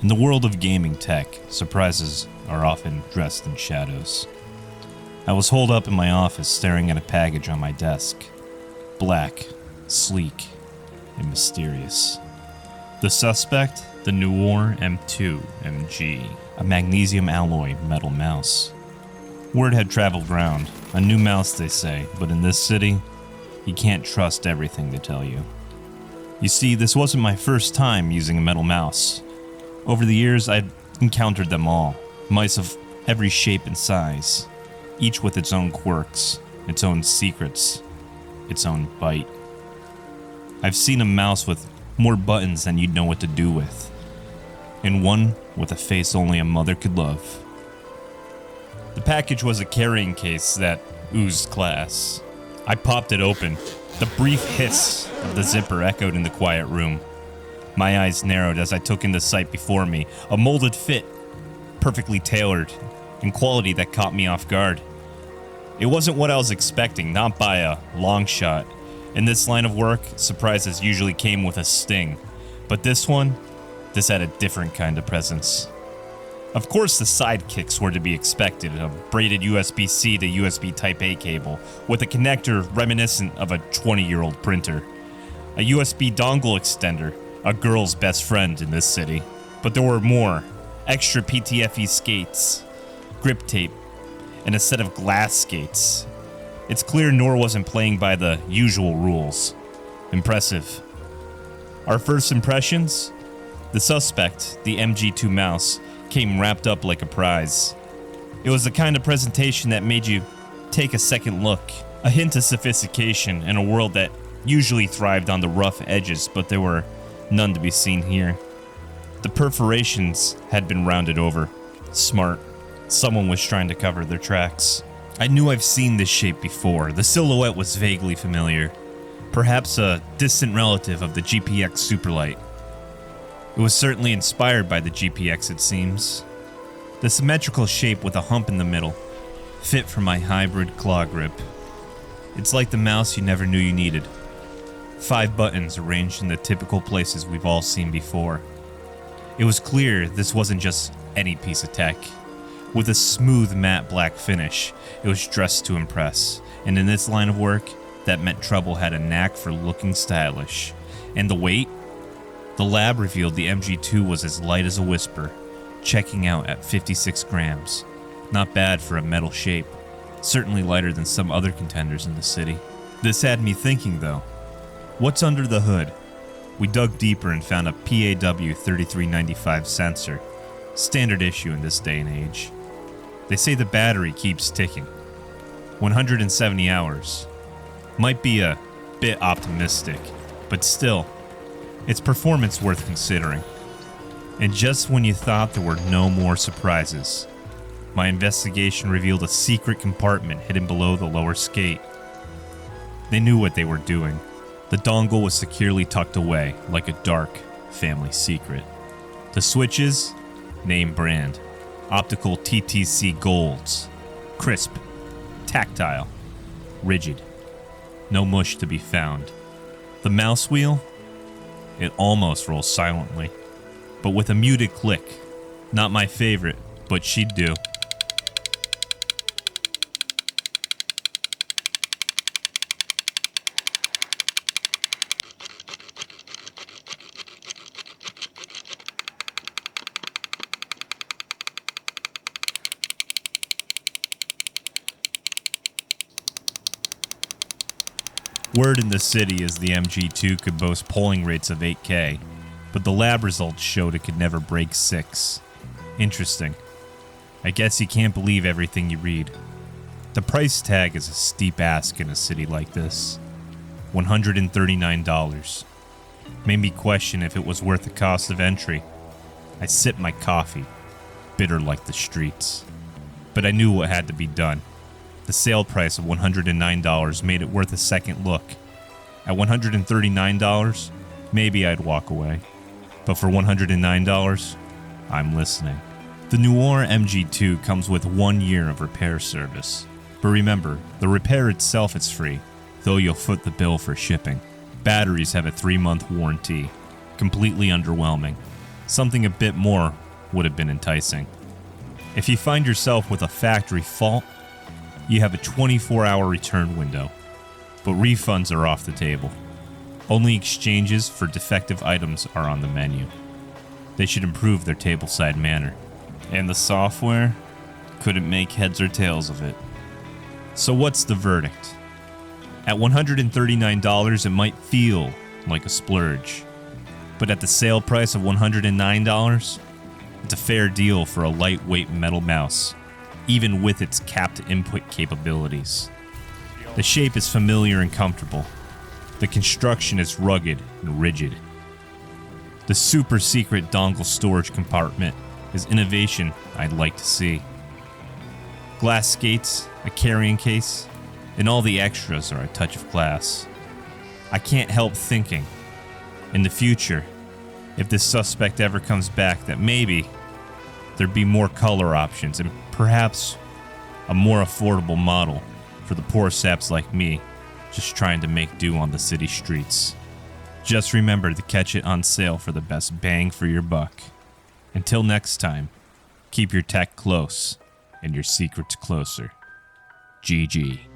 In the world of gaming tech, surprises are often dressed in shadows. I was holed up in my office staring at a package on my desk. Black, sleek, and mysterious. The suspect? The Noir M2 MG, a magnesium alloy metal mouse. Word had traveled round. A new mouse, they say, but in this city, you can't trust everything they tell you. You see, this wasn't my first time using a metal mouse. Over the years, I'd encountered them all. Mice of every shape and size, each with its own quirks, its own secrets, its own bite. I've seen a mouse with more buttons than you'd know what to do with, and one with a face only a mother could love. The package was a carrying case that oozed class. I popped it open. The brief hiss of the zipper echoed in the quiet room. My eyes narrowed as I took in the sight before me, a molded fit, perfectly tailored, in quality that caught me off guard. It wasn't what I was expecting, not by a long shot. In this line of work, surprises usually came with a sting. But this had a different kind of presence. Of course, the sidekicks were to be expected, a braided USB-C to USB Type-A cable, with a connector reminiscent of a 20-year-old printer. A USB dongle extender, a girl's best friend in this city. But there were more. Extra PTFE skates, grip tape, and a set of glass skates. It's clear Noir wasn't playing by the usual rules. Impressive. Our first impressions? The suspect, the MG2 mouse, came wrapped up like a prize. It was the kind of presentation that made you take a second look. A hint of sophistication in a world that usually thrived on the rough edges, but there were none to be seen here. The perforations had been rounded over. Smart. Someone was trying to cover their tracks. I knew I've seen this shape before. The silhouette was vaguely familiar. Perhaps a distant relative of the GPX Superlight. It was certainly inspired by the GPX, it seems. The symmetrical shape with a hump in the middle, fit for my hybrid claw grip. It's like the mouse you never knew you needed. 5 buttons arranged in the typical places we've all seen before. It was clear this wasn't just any piece of tech. With a smooth matte black finish, it was dressed to impress, and in this line of work, that meant trouble had a knack for looking stylish. And the weight? The lab revealed the MG2 was as light as a whisper, checking out at 56 grams. Not bad for a metal shape, certainly lighter than some other contenders in the city. This had me thinking though. What's under the hood? We dug deeper and found a PAW3395 sensor, standard issue in this day and age. They say the battery keeps ticking. 170 hours. Might be a bit optimistic, but still, it's performance worth considering. And just when you thought there were no more surprises, my investigation revealed a secret compartment hidden below the lower skate. They knew what they were doing. The dongle was securely tucked away like a dark family secret. The switches? Name brand. Optical TTC golds. Crisp. Tactile. Rigid. No mush to be found. The mouse wheel? It almost rolls silently, but with a muted click. Not my favorite, but she'd do. Word in the city is the MG2 could boast polling rates of 8K, but the lab results showed it could never break 6. Interesting. I guess you can't believe everything you read. The price tag is a steep ask in a city like this. $139. Made me question if it was worth the cost of entry. I sipped my coffee, bitter like the streets. But I knew what had to be done. The sale price of $109 made it worth a second look. At $139, maybe I'd walk away. But for $109, I'm listening. The Noir MG2 comes with 1 year of repair service. But remember, the repair itself is free, though you'll foot the bill for shipping. Batteries have a 3-month warranty. Completely underwhelming. Something a bit more would have been enticing. If you find yourself with a factory fault, you have a 24-hour return window, but refunds are off the table. Only exchanges for defective items are on the menu. They should improve their tableside manner. And the software couldn't make heads or tails of it. So what's the verdict? At $139, it might feel like a splurge. But at the sale price of $109, it's a fair deal for a lightweight metal mouse, even with its capped input capabilities. The shape is familiar and comfortable. The construction is rugged and rigid. The super secret dongle storage compartment is innovation I'd like to see. Glass skates, a carrying case, and all the extras are a touch of class. I can't help thinking, in the future, if this suspect ever comes back, that maybe there'd be more color options and perhaps a more affordable model for the poor saps like me just trying to make do on the city streets. Just remember to catch it on sale for the best bang for your buck. Until next time, keep your tech close and your secrets closer. GG.